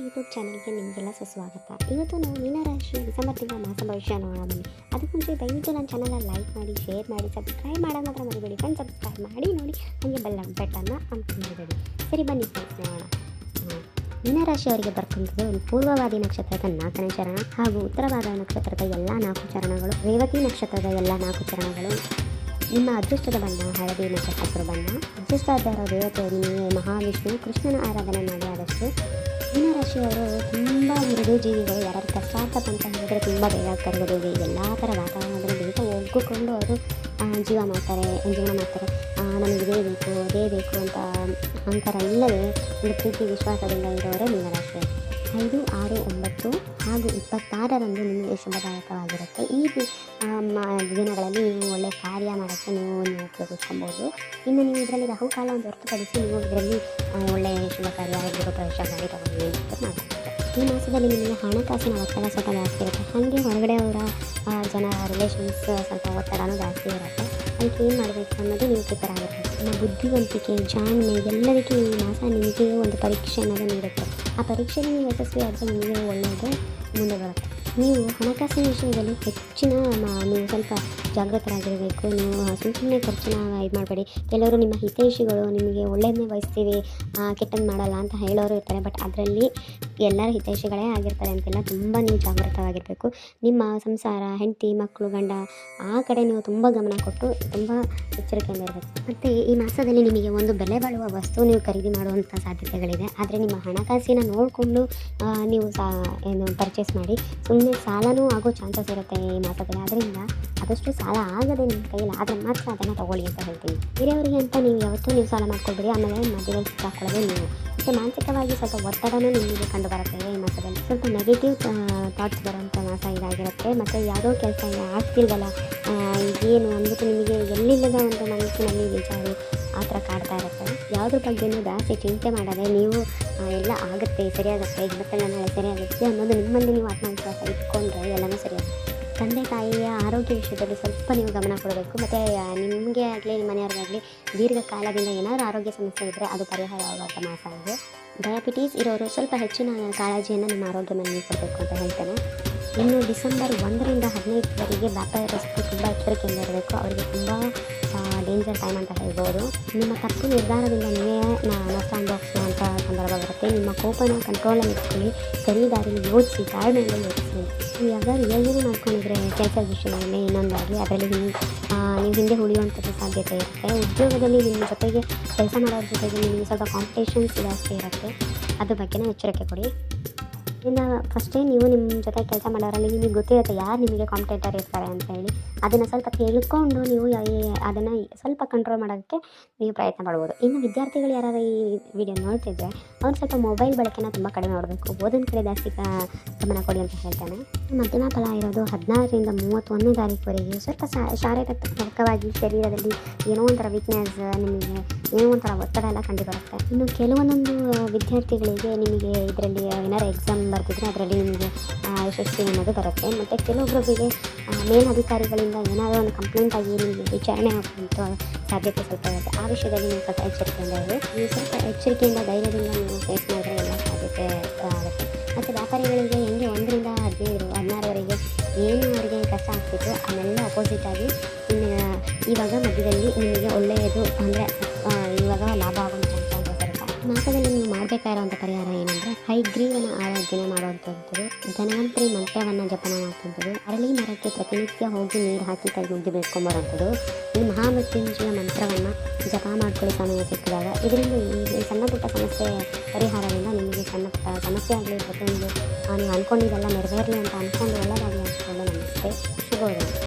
YouTube ಚಾನಲ್ಗೆ ನಿಮಗೆಲ್ಲ ಸುಸ್ವಾಗತ. ಇವತ್ತು ನಾವು ಮೀನರಾಶಿ ಡಿಸೆಂಬರ್ ತಿಂಗಳ ಮಾಸ ಭವಿಷ್ಯ ನೋಡೋಣ ಬನ್ನಿ. ಅದಕ್ಕೆ ಮುಂಚೆ ದಯವಿಟ್ಟು ನನ್ನ ಚಾನಲ್ನ ಲೈಕ್ ಮಾಡಿ, ಶೇರ್ ಮಾಡಿ, ಸಬ್ಸ್ಕ್ರೈಬ್ ಮಾಡೋದು ಮಾತ್ರ ಮರಿಬೇಡಿ ಫ್ರೆಂಡ್ಸ್. ಸಬ್ಸ್ಕ್ರೈಬ್ ಮಾಡಿ ನೋಡಿ, ಹಾಗೆ ಬೆಲ್ ಬಟನ್ನ ಅಂದ್ಕೊಂಡಿಬೇಡಿ. ಸರಿ ಬನ್ನಿ ಫ್ರೆಂಡ್ಸ್ ನೋಡೋಣ. ಮೀನರಾಶಿಯವರಿಗೆ ಬರ್ಕೊಂಥದ್ದು ಪೂರ್ವವಾದಿ ನಕ್ಷತ್ರದ 4ನೇ ಚರಣ ಹಾಗೂ ಉತ್ತರವಾದ ನಕ್ಷತ್ರದ ಎಲ್ಲ 4 ಚರಣಗಳು, ರೇವತಿ ನಕ್ಷತ್ರದ ಎಲ್ಲ 4 ಚರಣಗಳು. ನಿಮ್ಮ ಅದೃಷ್ಟದ ಬಣ್ಣ ಹಳದಿ ಮತ್ತು ಹಸಿರು ಬಣ್ಣ. ಅದೃಷ್ಟಾಧಾರ ದೇವತೆ ಮಹಾವಿಷ್ಣು, ಕೃಷ್ಣನ ಆರಾಧನೆ ಮಾಡಿ. ಆದಷ್ಟು ಮೀನರಾಶಿಯವರು ತುಂಬ ಮೃದು ಜೀವಿಗಳು. ಯಾರು ಕಷ್ಟಾರ್ಥ ಅಂತ ಹೇಳಿದ್ರೆ ತುಂಬ ಬೇಗ ಕರಗೋದು, ಎಲ್ಲ ಥರ ವಾತಾವರಣದಲ್ಲಿ ಬೇಗ ಒಗ್ಗಿಕೊಂಡು ಅವರು ಜೀವನ ಮಾಡ್ತಾರೆ. ನಮಗೆ ಇದೇ ಬೇಕು ಅದೇ ಬೇಕು ಅಂತ ಅಹಂಕಾರ ಇಲ್ಲದೆ ಒಂದು ಪ್ರೀತಿ ವಿಶ್ವಾಸದಿಂದ ಇರೋರೇ ಮೀನರಾಶಿ. 5, 6, 9 ಹಾಗೂ 26ರಂದು ನಿಮಗೆ ಶುಭದಾಯಕವಾಗಿರುತ್ತೆ. ಈ ದಿನಗಳಲ್ಲಿ ನೀವು ಒಳ್ಳೆಯ ಕಾರ್ಯ ಮಾಡೋಕ್ಕೆ ನೀವು ಉಪಯೋಗಿಸ್ಕೊಬೋದು. ಇನ್ನು ನೀವು ಇದರಲ್ಲಿ ರಾಹುಕಾಲ ಒಂದು ಹೊರತುಪಡಿಸಿ ನೀವು ಇದರಲ್ಲಿ ಒಳ್ಳೆಯ ಶುಭ ಕಾರ್ಯ ಗೃಹ ಪ್ರವೇಶ ಗಾಡಿ ತಗೊಂಡು ಮಾಡ್ಬೋದು. ಈ ಮಾಸದಲ್ಲಿ ನಿಮಗೆ ಹಣಕಾಸಿನ ಒತ್ತಡ ಸ್ವಲ್ಪ ಜಾಸ್ತಿ ಇರುತ್ತೆ. ಹಾಗೆ ಹೊರಗಡೆ ಅವರ ಜನರ ರಿಲೇಷನ್ಸ್ ಸ್ವಲ್ಪ ಒತ್ತಡನೂ ಜಾಸ್ತಿ ಇರುತ್ತೆ. ಅದಕ್ಕೆ ಏನು ಮಾಡಬೇಕು ಅನ್ನೋದು ನೀವು ಪ್ರಿಪೇರ್ ಆಗಿರ್ಬೇಕು. ನಮ್ಮ ಬುದ್ಧಿವಂತಿಕೆ, ಜಾಣ್ಮೆ ಎಲ್ಲದಕ್ಕೆ ಈ ಮಾಸ ನಿಮಗೆ ಒಂದು ಪರೀಕ್ಷೆ ಅನ್ನೋದು ನೀಡುತ್ತೆ. ಆ ಪರೀಕ್ಷೆಗೆ ನೀವು ಯಶಸ್ವಿ ಆದರೆ ನಿಮಗೆ ಒಳ್ಳೆಯದು ಮುಂದೆ ಬರುತ್ತೆ. ನೀವು ಹಣಕಾಸಿನ ವಿಷಯದಲ್ಲಿ ನೀವು ಸ್ವಲ್ಪ ಜಾಗೃತರಾಗಿರಬೇಕು. ನೀವು ಸುಮ್ಮನೆ ಖರ್ಚನ್ನ ಇದು ಮಾಡಬೇಡಿ. ಕೆಲವರು ನಿಮ್ಮ ಹಿತೈಷಿಗಳು ನಿಮಗೆ ಒಳ್ಳೆಯದನ್ನೇ ಬಯಸ್ತೀವಿ, ಕೆಟ್ಟದ್ದು ಮಾಡಲ್ಲ ಅಂತ ಹೇಳೋರು ಇರ್ತಾರೆ. ಬಟ್ ಅದರಲ್ಲಿ ಎಲ್ಲರ ಹಿತೈಷಿಗಳೇ ಆಗಿರ್ತಾರೆ ಅಂತೆಲ್ಲ ತುಂಬ ನೀವು ಜಾಗೃತವಾಗಿರಬೇಕು. ನಿಮ್ಮ ಸಂಸಾರ, ಹೆಂಡತಿ, ಮಕ್ಕಳು, ಗಂಡ ಆ ಕಡೆ ನೀವು ತುಂಬ ಗಮನ ಕೊಟ್ಟು ತುಂಬ ಎಚ್ಚರಿಕೆಯಿಂದ ಇರಬೇಕು. ಮತ್ತು ಈ ಮಾಸದಲ್ಲಿ ನಿಮಗೆ ಒಂದು ಬೆಲೆ ಬಾಳುವ ವಸ್ತು ನೀವು ಖರೀದಿ ಮಾಡುವಂಥ ಸಾಧ್ಯತೆಗಳಿದೆ. ಆದರೆ ನಿಮ್ಮ ಹಣಕಾಸಿನ ನೋಡಿಕೊಂಡು ನೀವು ಪರ್ಚೇಸ್ ಮಾಡಿ. ಸುಮ್ಮನೆ ಸಾಲನೂ ಆಗೋ ಚಾನ್ಸಸ್ ಇರುತ್ತೆ ಈ ಮಾಸದಲ್ಲಿ. ಆದ್ದರಿಂದ ಆದಷ್ಟು ಸಾಲ ಆಗದೆ ನಿಮ್ಮ ಕೈಯಲ್ಲಿ ಆದರೆ ಮಾತ್ರ ಅದನ್ನು ತೊಗೊಳ್ಳಿ ಅಂತ ಹೇಳ್ತೀನಿ. ಬೇರೆಯವರಿಗೆ ಅಂತ ನೀವು ಯಾವತ್ತೂ ನೀವು ಸಾಲ ಮಾಡ್ಕೊಳ್ಬೇಡಿ. ಆಮೇಲೆ ಮಧ್ಯದಲ್ಲಿ ಸಿಕ್ಕಾಕೊಳ್ಳೋದೇ ನೀವು. ಮತ್ತು ಮಾನಸಿಕವಾಗಿ ಸ್ವಲ್ಪ ಒತ್ತಡನೂ ನಿಮಗೆ ಕಂಡು ಬರುತ್ತೆ ಈ ಮಾಸದಲ್ಲಿ. ಸ್ವಲ್ಪ ನೆಗೆಟಿವ್ ಥಾಟ್ಸ್ ಬರುವಂಥ ಮಾಸ ಇದಾಗಿರುತ್ತೆ. ಮತ್ತು ಯಾವುದೋ ಕೆಲಸ ಆಗ್ತಿಲ್ವಲ್ಲ, ಏನು ಅಂದ್ಬಿಟ್ಟು ನಿಮಗೆ ಎಲ್ಲಿಲ್ಲದ ಒಂದು ಮನಸ್ಸಿನಲ್ಲಿ ವಿಚಾರ ಆ ಥರ ಕಾಡ್ತಾ ಇರುತ್ತೆ. ಯಾವುದ್ರ ಬಗ್ಗೆಯೂ ಜಾಸ್ತಿ ಚಿಂತೆ ಮಾಡದೆ ನೀವು ಎಲ್ಲ ಆಗುತ್ತೆ, ಸರಿಯಾಗುತ್ತೆ, ಇವತ್ತೆಲ್ಲ ನಾಳೆ ಸರಿಯಾಗುತ್ತೆ ಅನ್ನೋದು ನಿಮ್ಮಲ್ಲಿ ನೀವು ಆತ್ಮವಿಶ್ವಾಸ ಇಟ್ಕೊಂಡ್ರೆ ಎಲ್ಲನೂ ಸರಿಯಾಗುತ್ತೆ. ತಂದೆ ತಾಯಿಯ ಆರೋಗ್ಯ ವಿಷಯದಲ್ಲಿ ಸ್ವಲ್ಪ ನೀವು ಗಮನ ಕೊಡಬೇಕು. ಮತ್ತು ನಿಮಗೆ ಆಗಲಿ ನಿಮ್ಮ ಮನೆಯವ್ರಿಗಾಗಲಿ ದೀರ್ಘಕಾಲದಿಂದ ಏನಾದರೂ ಆರೋಗ್ಯ ಸಮಸ್ಯೆ ಇದ್ದರೆ ಅದು ಪರಿಹಾರವಾಗುವಂಥ ಮಾಸ ಇದು. ಡಯಾಬಿಟೀಸ್ ಇರೋರು ಸ್ವಲ್ಪ ಹೆಚ್ಚಿನ ಕಾಳಜಿಯನ್ನು ನಿಮ್ಮ ಆರೋಗ್ಯ ಮೇಲೆ ಕೊಡಬೇಕು ಅಂತ ಹೇಳ್ತೇನೆ. ಇನ್ನು ಡಿಸೆಂಬರ್ 1ರಿಂದ 15ರವರೆಗೆ ವ್ಯಾಪಾರಸ್ಥರು ತುಂಬ ಎಚ್ಚರಿಕೆಯಿಂದ ಇರಬೇಕು. ಅವರಿಗೆ ತುಂಬ ಡೇಂಜರ್ ಟೈಮ್ ಅಂತ ಹೇಳ್ಬೋದು. ನಿಮ್ಮ ತಪ್ಪು ನಿರ್ಧಾರದಿಂದ ನೀವೇ ನಷ್ಟ ಅನುಭವಿಸುವಂಥ ಸಂದರ್ಭ ಬರುತ್ತೆ. ನಿಮ್ಮ ಕೋಪನ ಕಂಟ್ರೋಲಲ್ಲಿ ಇಟ್ಕೊಳ್ಳಿ, ಸರಿ ದಾರಿಯಲ್ಲಿ ಯೋಚಿಸಿ, ತಾಳ್ಮೆಯಿಂದ ಯೋಚಿಸಿ. ನೀವು ಯಾವ್ದಾದ್ರು ಯೋಜನೆ ಮಾಡ್ಕೊಂಡಿದ್ರೆ ಕೆಲಸದ ವಿಷಯದಲ್ಲಿ ಇನ್ನೊಂದಾಗಲಿ ಅದರಲ್ಲಿ ನೀವು ಹಿಂದೆ ಉಳಿಯುವಂಥದ್ದು ಸಾಧ್ಯತೆ ಇರುತ್ತೆ. ಉದ್ಯೋಗದಲ್ಲಿ ನಿಮ್ಮ ಜೊತೆಗೆ ಕೆಲಸ ಮಾಡೋದ್ರ ಜೊತೆಗೆ ನಿಮಗೆ ಸ್ವಲ್ಪ ಕಾಂಪಿಟೇಷನ್ಸ್ ಜಾಸ್ತಿ ಇರುತ್ತೆ. ಅದ್ರ ಬಗ್ಗೆನೇ ಎಚ್ಚರಿಕೆ ಕೊಡಿ. ಇನ್ನು ಫಸ್ಟೇ ನೀವು ನಿಮ್ಮ ಜೊತೆ ಕೆಲಸ ಮಾಡೋರಲ್ಲಿ ನಿಮಗೆ ಗೊತ್ತಿರುತ್ತೆ ಯಾರು ನಿಮಗೆ ಕಾಂಪಿಟೇಟರ್ ಇರ್ತಾರೆ ಅಂತ ಹೇಳಿ. ಅದನ್ನು ಸ್ವಲ್ಪ ತಿಳ್ಕೊಂಡು ನೀವು ಅದನ್ನು ಸ್ವಲ್ಪ ಕಂಟ್ರೋಲ್ ಮಾಡೋದಕ್ಕೆ ನೀವು ಪ್ರಯತ್ನ ಪಡ್ಬೋದು. ಇನ್ನು ವಿದ್ಯಾರ್ಥಿಗಳು ಯಾರು ಈ ವಿಡಿಯೋ ನೋಡ್ತಿದ್ರೆ ಅವ್ರು ಸ್ವಲ್ಪ ಮೊಬೈಲ್ ಬಳಕೆನ ತುಂಬ ಕಡಿಮೆ ಮಾಡಬೇಕು. ಓದಿನ ಕಡೆ ಜಾಸ್ತಿ ಗಮನ ಕೊಡಿ ಅಂತ ಹೇಳ್ತಾನೆ. ಮಧ್ಯಮ ಫಲ ಇರೋದು 16ರಿಂದ 31ನೇ ತಾರೀಕುವರೆಗೆ ಸ್ವಲ್ಪ ಶಾರೀರಿಕವಾಗಿ ಶರೀರದಲ್ಲಿ ಏನೋ ಒಂಥರ ವೀಕ್ನೆಸ್, ನಿಮಗೆ ಏನೋ ಒಂಥರ ಒತ್ತಡ ಎಲ್ಲ ಕಂಡುಬರುತ್ತೆ. ಇನ್ನು ಕೆಲವೊಂದೊಂದು ವಿದ್ಯಾರ್ಥಿಗಳಿಗೆ ನಿಮಗೆ ಇದರಲ್ಲಿ ಏನಾರು ಎಕ್ಸಾಮ್ ಬರ್ತಿದ್ರೆ ಅದರಲ್ಲಿ ನಿಮಗೆ ಯಶಸ್ವಿ ಅನ್ನೋದು ಬರುತ್ತೆ. ಮತ್ತು ಕೆಲವೊಬ್ಬರಿಗೆ ಮೇಲಧಿಕಾರಿಗಳಿಂದ ಏನಾದರೂ ಒಂದು ಕಂಪ್ಲೇಂಟ್ ಆಗಿ ನಿಮಗೆ ವಿಚಾರಣೆ ಆಗುವಂಥ ಸಾಧ್ಯತೆ ಸ್ವಲ್ಪ ಇರುತ್ತೆ. ಆ ವಿಷಯದಲ್ಲಿ ನೀವು ಸ್ವಲ್ಪ ಎಚ್ಚರಿಕೆಯಿಂದ ಇರಿ. ನೀವು ಸ್ವಲ್ಪ ಎಚ್ಚರಿಕೆಯಿಂದ ಧೈರ್ಯದಿಂದ ನೀವು ಫೇಸ್ ಮಾಡಿದ್ರೆ ಎಲ್ಲ ಸಾಧ್ಯತೆ ಆಗುತ್ತೆ. ಮತ್ತು ವ್ಯಾಪಾರಿಗಳಿಗೆ ಹೆಂಗೆ 1ರಿಂದ 16ವರೆಗೆ ಏನು ಅವರಿಗೆ ಕಷ್ಟ ಆಗ್ತಿತ್ತು ಅದನ್ನೆಲ್ಲ ಅಪೋಸಿಟ್ ಆಗಿ ಇವಾಗ ಮಧ್ಯದಲ್ಲಿ ನಿಮಗೆ ಒಳ್ಳೆಯದು ಅಂದರೆ ಇವಾಗ ಲಾಭ ಆಗುವಂಥ ಮಾಸದಲ್ಲಿ ನೀವು ಮಾಡಬೇಕಾಗಿರೋಂಥ ಪರಿಹಾರ ಏನಂದರೆ ಹೈಗ್ರೀವನ ಆರಾಧನೆ ಮಾಡುವಂಥದ್ದು, ಧನ್ವಂತರಿ ಮಂತ್ರವನ್ನು ಜಪನ ಮಾಡುವಂಥದ್ದು, ಅರಳಿ ಮರಕ್ಕೆ ಪ್ರತಿನಿತ್ಯ ಹೋಗಿ ನೀರು ಹಾಕಿ ಕೈ ಮುಗ್ಗಿ ಬೇಡ್ಕೊಂಬರುವಂಥದ್ದು, ಈ ಮಹಾಮೃತ್ಯುಂಜಯ ಮಂತ್ರವನ್ನು ಜಪ ಮಾಡ್ಕೊಳ್ಳಿ ಸಮಯ ಸಿಕ್ಕಿದಾಗ. ಇದರಿಂದ ಈ ಸಣ್ಣ ಪುಟ್ಟ ಸಮಸ್ಯೆ ಪರಿಹಾರದಿಂದ ನಿಮಗೆ ಸಣ್ಣ ಪುಟ್ಟ ಸಮಸ್ಯೆ ಆಗಲಿ ಪ್ರತಿಯೊಂದು ನೀವು ಅಂದ್ಕೊಂಡಿದ್ದೆಲ್ಲ ನೆರವೇರಲಿ ಅಂತ ಅಂದ್ಕೊಂಡು ಒಳ್ಳೆಯದಾಗಲಿ ಅಂದ್ಕೊಂಡು ನಮಸ್ತೆ. ಶುಭೋದಯ.